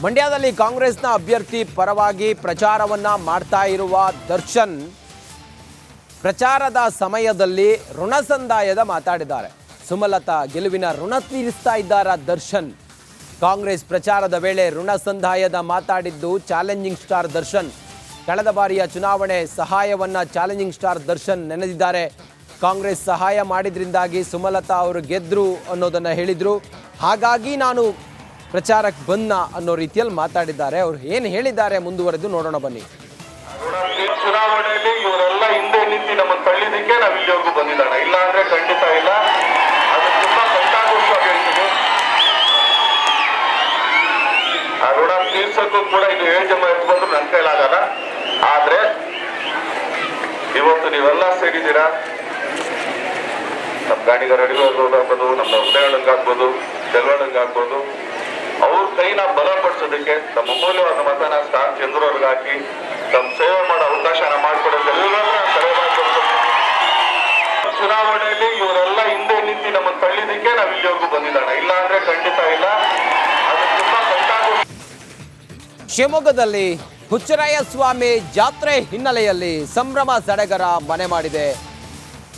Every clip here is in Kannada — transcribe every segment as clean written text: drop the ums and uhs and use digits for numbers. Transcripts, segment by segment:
ಮಂಡ್ಯದಲ್ಲಿ ಕಾಂಗ್ರೆಸ್ನ ಅಭ್ಯರ್ಥಿ ಪರವಾಗಿ ಪ್ರಚಾರವನ್ನ ಮಾಡ್ತಾ ಇರುವ ದರ್ಶನ್ ಪ್ರಚಾರದ ಸಮಯದಲ್ಲಿ ಋಣ ಸಂದಾಯದ ಮಾತಾಡಿದ್ದಾರೆ. ಸುಮಲತಾ ಗೆಲುವಿನ ಋಣ ತೀರಿಸ್ತಾ ಇದ್ದಾರಾ ದರ್ಶನ್? ಕಾಂಗ್ರೆಸ್ ಪ್ರಚಾರದ ವೇಳೆ ಋಣ ಸಂದಾಯದ ಮಾತಾಡಿದ್ದು ಚಾಲೆಂಜಿಂಗ್ ಸ್ಟಾರ್ ದರ್ಶನ್. ಕಳೆದ ಬಾರಿಯ ಚುನಾವಣೆ ಸಹಾಯವನ್ನ ಚಾಲೆಂಜಿಂಗ್ ಸ್ಟಾರ್ ದರ್ಶನ್ ನೆನೆದಿದ್ದಾರೆ. ಕಾಂಗ್ರೆಸ್ ಸಹಾಯ ಮಾಡಿದ್ರಿಂದಾಗಿ ಸುಮಲತಾ ಅವರು ಗೆದ್ರು ಅನ್ನೋದನ್ನ ಹೇಳಿದ್ರು. ಹಾಗಾಗಿ ನಾನು ಪ್ರಚಾರಕ್ಕೆ ಬಂದ ಅನ್ನೋ ರೀತಿಯಲ್ಲಿ ಮಾತಾಡಿದ್ದಾರೆ. ಅವರು ಏನು ಹೇಳಿದ್ದಾರೆ ಮುಂದುವರೆದು ನೋಡೋಣ ಬನ್ನಿ. ಚುನಾವಣೆಯಲ್ಲಿ ಇವರೆಲ್ಲ ಹಿಂದೆ ನಿಂತು ನಮ್ಮ ತಳ್ಳಿದಕ್ಕೆ ನಾವು ಇಲ್ಲಿವರೆಗೂ ಬಂದಿದ್ದಾನ, ಇಲ್ಲ ಅಂದ್ರೆ ಖಂಡಿತ ಇಲ್ಲ. ಅದು ತುಂಬಾ ಸಂತಾಗೋಷ್ಠವಾಗಿ ಹೇಳ್ತೀನಿ. ಆ ಋಣ ತೀರ್ಸಕ್ಕೂ ಕೂಡ ಇದು 7 ಜನ ಎತ್ಕೊಂಡ್ರು ನನ್ನ ಕೈಲಾಗಲ್ಲ. ಆದ್ರೆ ಇವತ್ತು ನೀವೆಲ್ಲ ಸೇರಿದ್ದೀರಾ. ನಮ್ಮ ಗಾಣಿಗರ ಅಡಿಗೋರ್ಬೋದು, ನಮ್ಮ ಉದಯಣ್ಣಂಗಾಗ್ಬೋದು, ಚೆಲ್ವಣ್ಣಂಗಾಗ್ಬೋದು, ಅವ್ರ ಕೈನ ಬಲಪಡಿಸೋದಕ್ಕೆ ತಮ್ಮ ಅಮೂಲ್ಯವಾದ ಮತನ ಸ್ಟಾರ್ ಚಂದ್ರವ್ರಿಗೆ ಹಾಕಿ ತಮ್ಮ ಸೇವೆ ಮಾಡೋ ಅವಕಾಶನ ಮಾಡಿಕೊಡೋದು ಚುನಾವಣೆಯಲ್ಲಿ ಇವರೆಲ್ಲ ಹಿಂದೆ ನಿಂತು ನಮ್ಮ ತಳ್ಳಿದಕ್ಕೆ ನಾವು ಇಲ್ಲಿವರೆಗೂ ಬಂದಿದ್ದಾನ, ಇಲ್ಲ ಅಂದ್ರೆ ಖಂಡಿತ ಇಲ್ಲ. ಅದು ತುಂಬಾ ಸಂತಾಗೋಷ್ಠಿ. ಶಿವಮೊಗ್ಗದಲ್ಲಿ ಹುಚ್ಚರಾಯ ಸ್ವಾಮಿ ಜಾತ್ರೆ ಹಿನ್ನೆಲೆಯಲ್ಲಿ ಸಂಭ್ರಮ ಸಡಗರ ಮನೆ ಮಾಡಿದೆ.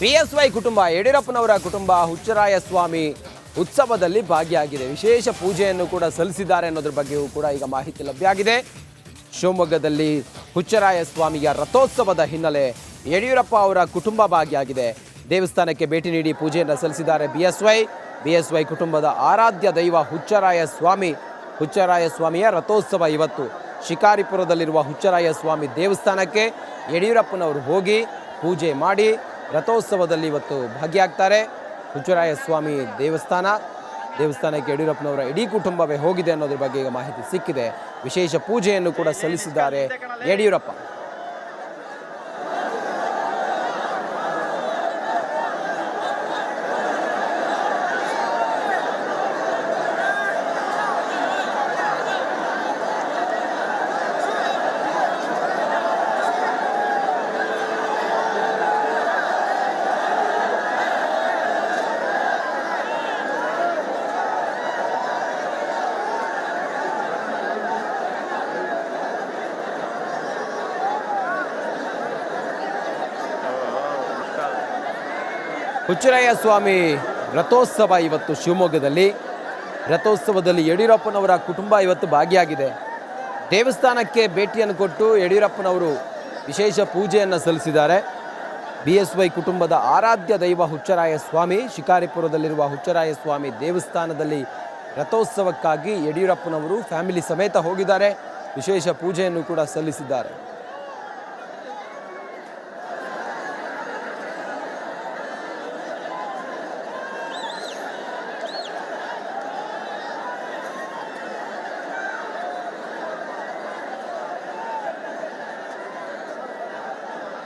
ಬಿಎಸ್ವೈ ಕುಟುಂಬ, ಯಡಿಯೂರಪ್ಪನವರ ಕುಟುಂಬ ಹುಚ್ಚರಾಯ ಸ್ವಾಮಿ ಉತ್ಸವದಲ್ಲಿ ಭಾಗಿಯಾಗಿದೆ. ವಿಶೇಷ ಪೂಜೆಯನ್ನು ಕೂಡ ಸಲ್ಲಿಸಿದ್ದಾರೆ ಅನ್ನೋದ್ರ ಬಗ್ಗೆಯೂ ಕೂಡ ಈಗ ಮಾಹಿತಿ ಲಭ್ಯ ಆಗಿದೆ. ಶಿವಮೊಗ್ಗದಲ್ಲಿ ಹುಚ್ಚರಾಯ ಸ್ವಾಮಿಯ ರಥೋತ್ಸವದ ಹಿನ್ನೆಲೆ ಯಡಿಯೂರಪ್ಪ ಅವರ ಕುಟುಂಬ ಭಾಗಿಯಾಗಿದೆ. ದೇವಸ್ಥಾನಕ್ಕೆ ಭೇಟಿ ನೀಡಿ ಪೂಜೆಯನ್ನು ಸಲ್ಲಿಸಿದ್ದಾರೆ ಬಿಎಸ್ವೈ ಕುಟುಂಬದ ಆರಾಧ್ಯ ದೈವ ಹುಚ್ಚರಾಯ ಸ್ವಾಮಿಯ ರಥೋತ್ಸವ ಇವತ್ತು. ಶಿಕಾರಿಪುರದಲ್ಲಿರುವ ಹುಚ್ಚರಾಯ ಸ್ವಾಮಿ ದೇವಸ್ಥಾನಕ್ಕೆ ಯಡಿಯೂರಪ್ಪನವರು ಹೋಗಿ ಪೂಜೆ ಮಾಡಿ ರಥೋತ್ಸವದಲ್ಲಿ ಇವತ್ತು ಭಾಗಿಯಾಗ್ತಾರೆ. ಹುಚ್ಚರಾಯ ಸ್ವಾಮಿ ದೇವಸ್ಥಾನಕ್ಕೆ ಯಡಿಯೂರಪ್ಪನವರ ಇಡೀ ಕುಟುಂಬವೇ ಹೋಗಿದೆ ಅನ್ನೋದ್ರ ಬಗ್ಗೆ ಈಗ ಮಾಹಿತಿ ಸಿಕ್ಕಿದೆ. ವಿಶೇಷ ಪೂಜೆಯನ್ನು ಕೂಡ ಸಲ್ಲಿಸಿದ್ದಾರೆ ಯಡಿಯೂರಪ್ಪ. ಹುಚ್ಚರಾಯ ಸ್ವಾಮಿ ರಥೋತ್ಸವ ಇವತ್ತು ಶಿವಮೊಗ್ಗದಲ್ಲಿ. ರಥೋತ್ಸವದಲ್ಲಿ ಯಡಿಯೂರಪ್ಪನವರ ಕುಟುಂಬ ಇವತ್ತು ಭಾಗಿಯಾಗಿದೆ. ದೇವಸ್ಥಾನಕ್ಕೆ ಭೇಟಿಯನ್ನು ಕೊಟ್ಟು ಯಡಿಯೂರಪ್ಪನವರು ವಿಶೇಷ ಪೂಜೆಯನ್ನು ಸಲ್ಲಿಸಿದ್ದಾರೆ. ಬಿಎಸ್ವೈ ಕುಟುಂಬದ ಆರಾಧ್ಯ ದೈವ ಹುಚ್ಚರಾಯ ಸ್ವಾಮಿ ಶಿಕಾರಿಪುರದಲ್ಲಿರುವ ಹುಚ್ಚರಾಯ ಸ್ವಾಮಿ ದೇವಸ್ಥಾನದಲ್ಲಿ ರಥೋತ್ಸವಕ್ಕಾಗಿ ಯಡಿಯೂರಪ್ಪನವರು ಫ್ಯಾಮಿಲಿ ಸಮೇತ ಹೋಗಿದ್ದಾರೆ. ವಿಶೇಷ ಪೂಜೆಯನ್ನು ಕೂಡ ಸಲ್ಲಿಸಿದ್ದಾರೆ.